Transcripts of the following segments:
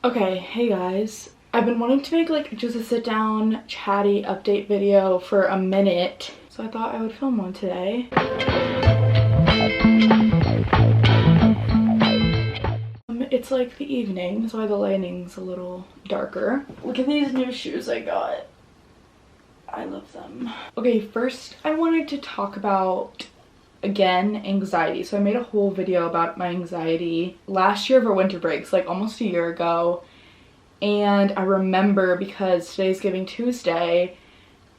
Okay, hey guys. I've been wanting to make like just a sit down chatty update video for a minute, so I thought I would film one today. It's like the evening, that's why the lighting's a little darker. Look at these new shoes I got. I love them. Okay, first I wanted to talk about, again, anxiety. So I made a whole video about my anxiety last year over winter breaks, like almost a year ago. And I remember, because today's Giving Tuesday,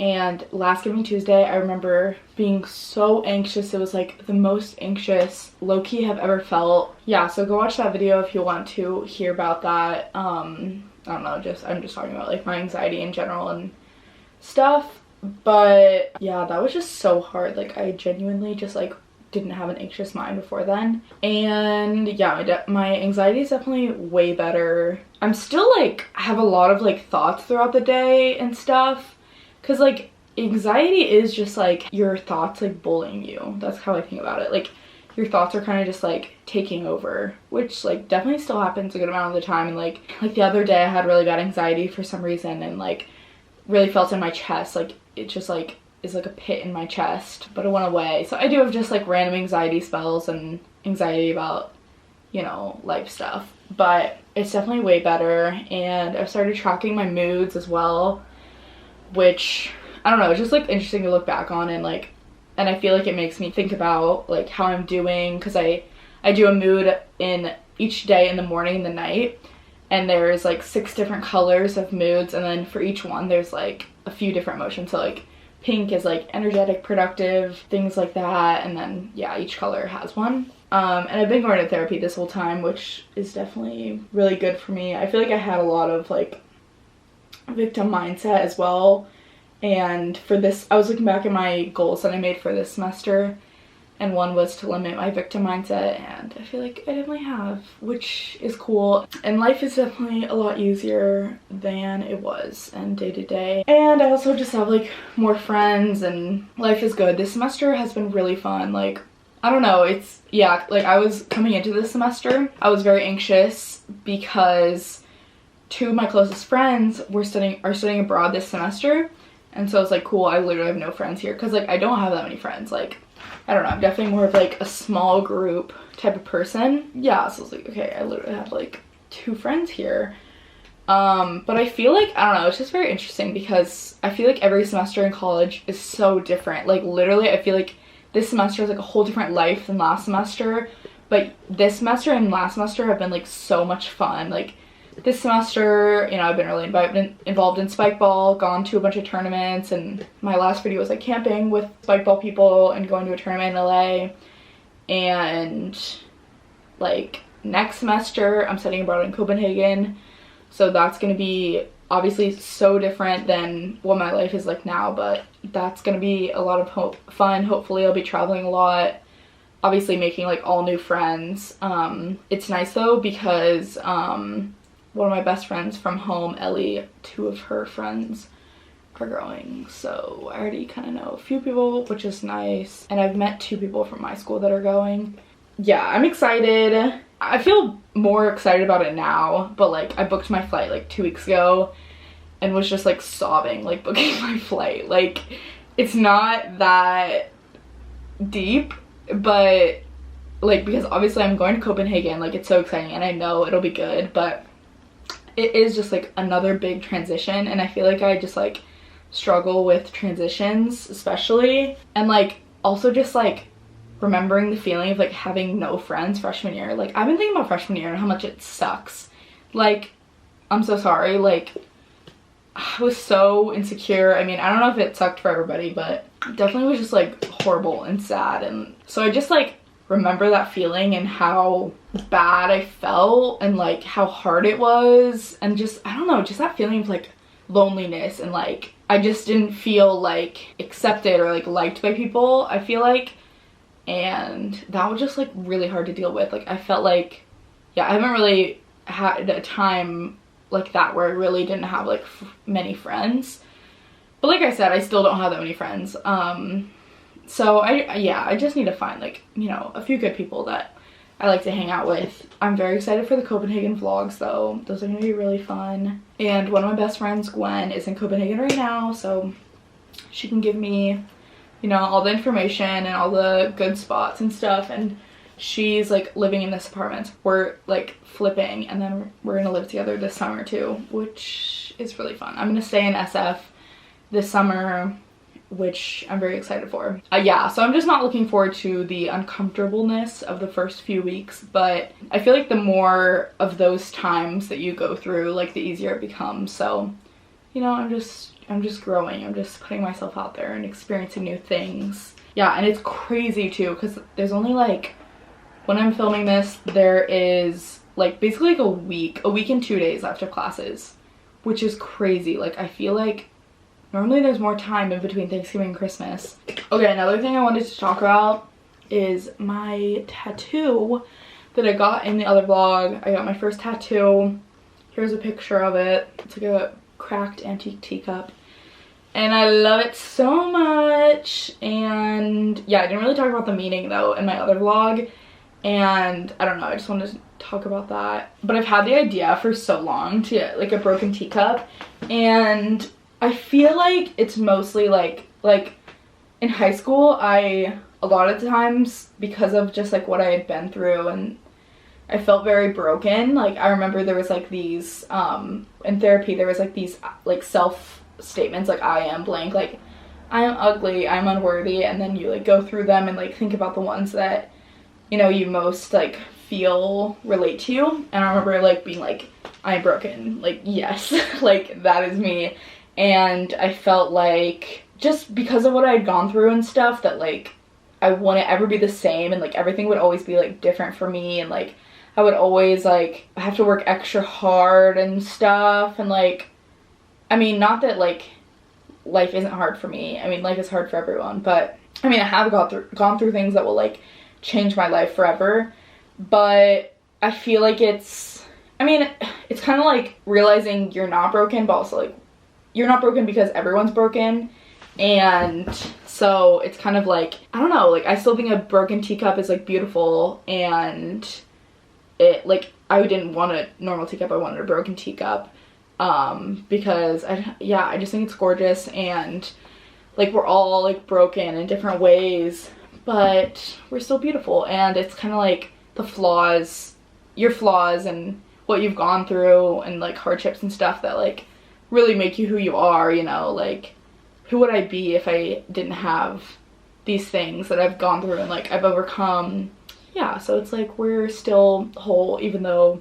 and last Giving Tuesday I remember being so anxious. It was like the most anxious low-key have ever felt. Yeah, so go watch that video if you want to hear about that. I don't know, I'm just talking about like my anxiety in general and stuff. But yeah, that was just so hard. Like I genuinely just like didn't have an anxious mind before then. And yeah, my anxiety is definitely way better. I'm still like have a lot of like thoughts throughout the day and stuff, because like anxiety is just like your thoughts like bullying you. That's how I think about it. Like your thoughts are kind of just like taking over, which like definitely still happens a good amount of the time. And like the other day I had really bad anxiety for some reason, and like really felt in my chest. Like it just like is like a pit in my chest, but it went away. So I do have just like random anxiety spells and anxiety about, you know, life stuff, but it's definitely way better. And I've started tracking my moods as well, which I don't know, it's just like interesting to look back on, and like, and I feel like it makes me think about like how I'm doing, because I do a mood in each day, in the morning and the night, and there's like 6 different colors of moods, and then for each one there's like a few different emotions. So like pink is like energetic, productive, things like that, and then yeah, each color has one. And I've been going to therapy this whole time, which is definitely really good for me. I feel like I had a lot of like victim mindset as well, and for this I was looking back at my goals that I made for this semester, and one was to limit my victim mindset, and I feel like I definitely have, which is cool. And life is definitely a lot easier than it was, and day to day. And I also just have like more friends, and life is good. This semester has been really fun. Like, I don't know, it's, yeah, like I was coming into this semester, I was very anxious because 2 of my closest friends are studying abroad this semester. And so it's like, cool, I literally have no friends here, because like I don't have that many friends. Like, I don't know, I'm definitely more of like a small group type of person. Yeah, so it's like, okay, I literally have like 2 friends here. But I feel like, I don't know, it's just very interesting, because I feel like every semester in college is so different. Like literally I feel like this semester is like a whole different life than last semester, but this semester and last semester have been like so much fun. Like this semester, you know, I've been really involved in spike ball, gone to a bunch of tournaments, and my last video was like camping with spike ball people and going to a tournament in LA. And like next semester I'm studying abroad in Copenhagen, so that's gonna be obviously so different than what my life is like now, but that's gonna be a lot of fun. Hopefully I'll be traveling a lot, obviously making like all new friends. It's nice though, because one of my best friends from home, Ellie, 2 of her friends are going, so I already kind of know a few people, which is nice. And I've met 2 people from my school that are going. Yeah, I'm excited. I feel more excited about it now, but like I booked my flight like 2 weeks ago and was just like sobbing like booking my flight. Like it's not that deep, but like, because obviously I'm going to Copenhagen, like it's so exciting and I know it'll be good, but it is just like another big transition, and I feel like I just like struggle with transitions especially. And like also just like remembering the feeling of like having no friends freshman year. Like I've been thinking about freshman year and how much it sucks. Like I'm so sorry, like I was so insecure. I mean, I don't know if it sucked for everybody, but it definitely was just like horrible and sad. And so I just like remember that feeling and how bad I felt and like how hard it was, and just, I don't know, just that feeling of like loneliness, and like I just didn't feel like accepted or like liked by people, I feel like. And that was just like really hard to deal with. Like I felt like, yeah, I haven't really had a time like that where I really didn't have like many friends, but like I said, I still don't have that many friends. So I just need to find like, you know, a few good people that I like to hang out with. I'm very excited for the Copenhagen vlogs though. Those are gonna be really fun. And one of my best friends, Gwen, is in Copenhagen right now, so she can give me, you know, all the information and all the good spots and stuff. And she's like living in this apartment. We're like flipping, and then we're gonna live together this summer too, which is really fun. I'm gonna stay in SF this summer, which I'm very excited for. Yeah, so I'm just not looking forward to the uncomfortableness of the first few weeks, but I feel like the more of those times that you go through, like the easier it becomes. So, you know, I'm just growing. I'm just putting myself out there and experiencing new things. Yeah, and it's crazy too, because there's only like, when I'm filming this, there is like basically like a week and 2 days left of classes, which is crazy. Like, I feel like normally there's more time in between Thanksgiving and Christmas. Okay, another thing I wanted to talk about is my tattoo that I got in the other vlog. I got my first tattoo. Here's a picture of it. It's like a cracked antique teacup. And I love it so much. And yeah, I didn't really talk about the meaning though in my other vlog. And I don't know, I just wanted to talk about that. But I've had the idea for so long to get like a broken teacup. And I feel like it's mostly like in high school, a lot of times, because of just like what I had been through, and I felt very broken. Like, I remember there was like these, in therapy, there was like these like self statements, like I am blank, like I am ugly, I'm unworthy, and then you like go through them and like think about the ones that, you know, you most like feel relate to you. And I remember like being like, I am broken, like yes, like that is me. And I felt like, just because of what I had gone through and stuff, that like I wouldn't ever be the same, and like everything would always be like different for me, and like I would always like have to work extra hard and stuff. And like, I mean, not that like life isn't hard for me, I mean life is hard for everyone, but I mean I have gone through things that will like change my life forever. But I feel like it's kind of like realizing you're not broken, but also like you're not broken because everyone's broken. And so it's kind of like, I don't know, like I still think a broken teacup is like beautiful, and it like, I didn't want a normal teacup, I wanted a broken teacup, because I just think it's gorgeous. And like we're all like broken in different ways, but we're still beautiful. And it's kind of like the flaws, your flaws and what you've gone through and like hardships and stuff that like really make you who you are, you know, like who would I be if I didn't have these things that I've gone through and like I've overcome. Yeah, so it's like we're still whole even though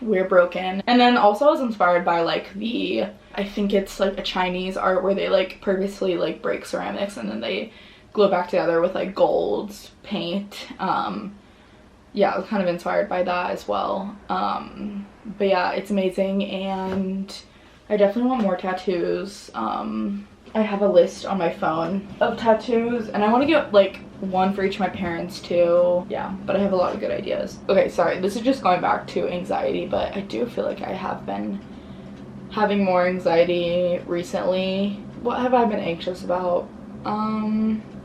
we're broken. And then also I was inspired by like I think it's like a Chinese art where they like purposely like break ceramics and then they glue it back together with like gold paint. Yeah, I was kind of inspired by that as well. But yeah, it's amazing, and I definitely want more tattoos. I have a list on my phone of tattoos, and I want to get like one for each of my parents too. Yeah, but I have a lot of good ideas. Okay, sorry, this is just going back to anxiety, but I do feel like I have been having more anxiety recently. What have I been anxious about?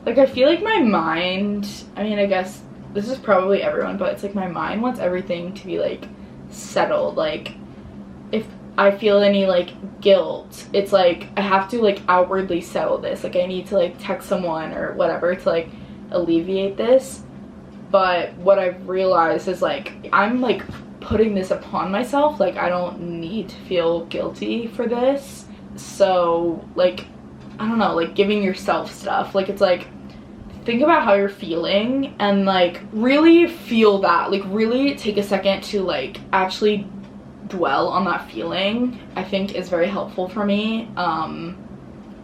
Like I feel like my mind, I mean, I guess this is probably everyone, but it's like my mind wants everything to be like settled. Like if I feel any like guilt, it's like I have to like outwardly settle this. Like I need to like text someone or whatever to like alleviate this. But what I've realized is like I'm like putting this upon myself. Like I don't need to feel guilty for this. So like, I don't know, like giving yourself stuff, like it's like think about how you're feeling and like really feel that, like really take a second to like actually dwell on that feeling. I think is very helpful for me,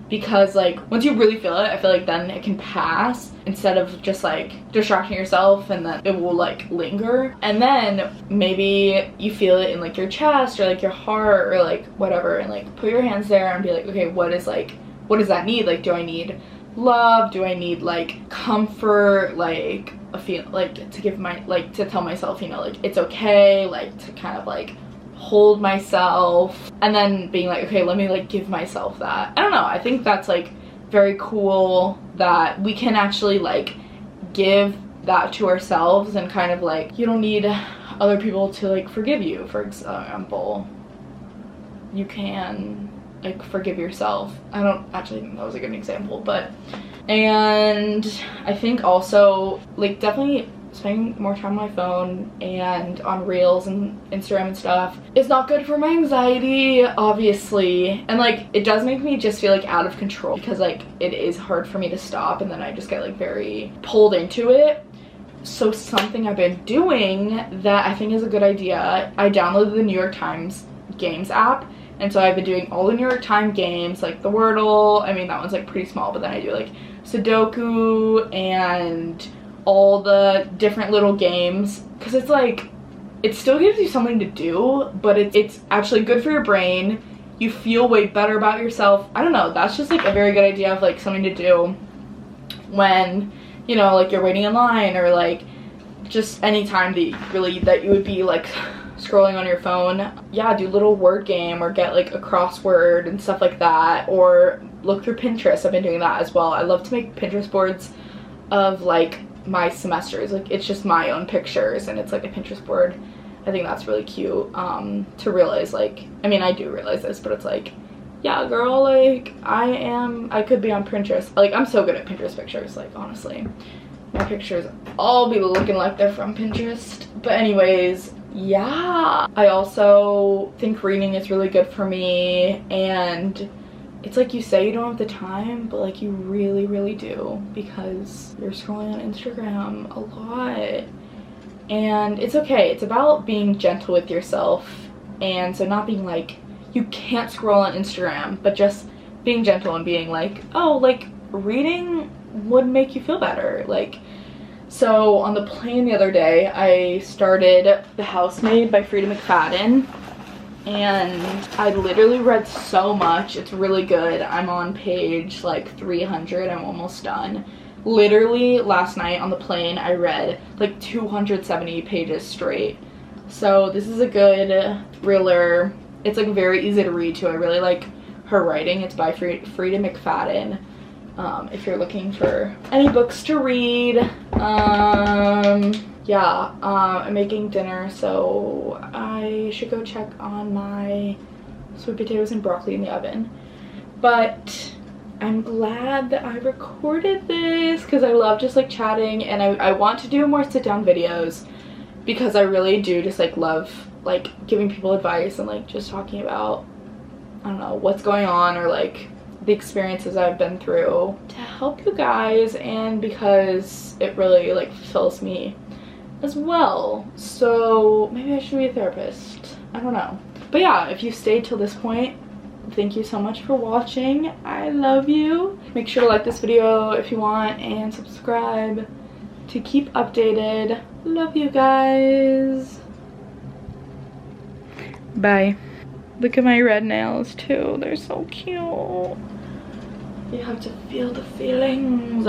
because like once you really feel it, I feel like then it can pass instead of just like distracting yourself and then it will like linger. And then maybe you feel it in like your chest or like your heart or like whatever, and like put your hands there and be like, okay, what does that need? Like, do I need love? Do I need like comfort? Like a feel, like to give my, like to tell myself, you know, like it's okay, like to kind of like hold myself, and then being like, okay, let me like give myself that. I don't know, I think that's like very cool that we can actually like give that to ourselves, and kind of like, you don't need other people to like forgive you. For example, you can like forgive yourself. I don't actually think that was a good example, but, and I think also like definitely spending more time on my phone and on reels and Instagram and stuff is not good for my anxiety, obviously, and like it does make me just feel like out of control, because like it is hard for me to stop, and then I just get like very pulled into it. So something I've been doing that I think is a good idea, I downloaded the New York Times games app, and so I've been doing all the New York Times games, like the Wordle. I mean, that one's like pretty small, but then I do like Sudoku and all the different little games, because it's like, it still gives you something to do, but it's actually good for your brain. You feel way better about yourself. I don't know, that's just like a very good idea of like something to do when, you know, like you're waiting in line, or like just any time that you would be like scrolling on your phone. Yeah, do a little word game, or get like a crossword and stuff like that, or look through Pinterest. I've been doing that as well. I love to make Pinterest boards of like my semesters, like it's just my own pictures and it's like a Pinterest board. I think that's really cute to realize, like, I mean, I do realize this, but it's like, yeah girl, like I could be on Pinterest. Like, I'm so good at Pinterest pictures, like honestly my pictures all be looking like they're from Pinterest. But anyways, yeah, I also think reading is really good for me, and it's like you say you don't have the time, but like you really do, because you're scrolling on Instagram a lot. And it's okay, it's about being gentle with yourself, and so not being like, you can't scroll on Instagram, but just being gentle and being like, oh, like reading would make you feel better. Like, so on the plane the other day, I started The Housemaid by Frida McFadden, and I literally read so much. It's really good. I'm on page like 300. I'm almost done. Literally last night on the plane I read like 270 pages straight. So this is a good thriller. It's like very easy to read too. I really like her writing. It's by Frida McFadden. If you're looking for any books to read. Yeah, I'm making dinner, so I should go check on my sweet potatoes and broccoli in the oven. But I'm glad that I recorded this, because I love just like chatting, and I want to do more sit down videos, because I really do just like love like giving people advice and like just talking about, I don't know, what's going on, or like the experiences I've been through to help you guys, and because it really like fulfills me as well. So maybe I should be a therapist, I don't know. But yeah, if you stayed till this point, thank you so much for watching. I love you. Make sure to like this video if you want, and subscribe to keep updated. Love you guys. Bye. Look at my red nails too, they're so cute. You have to feel the feelings.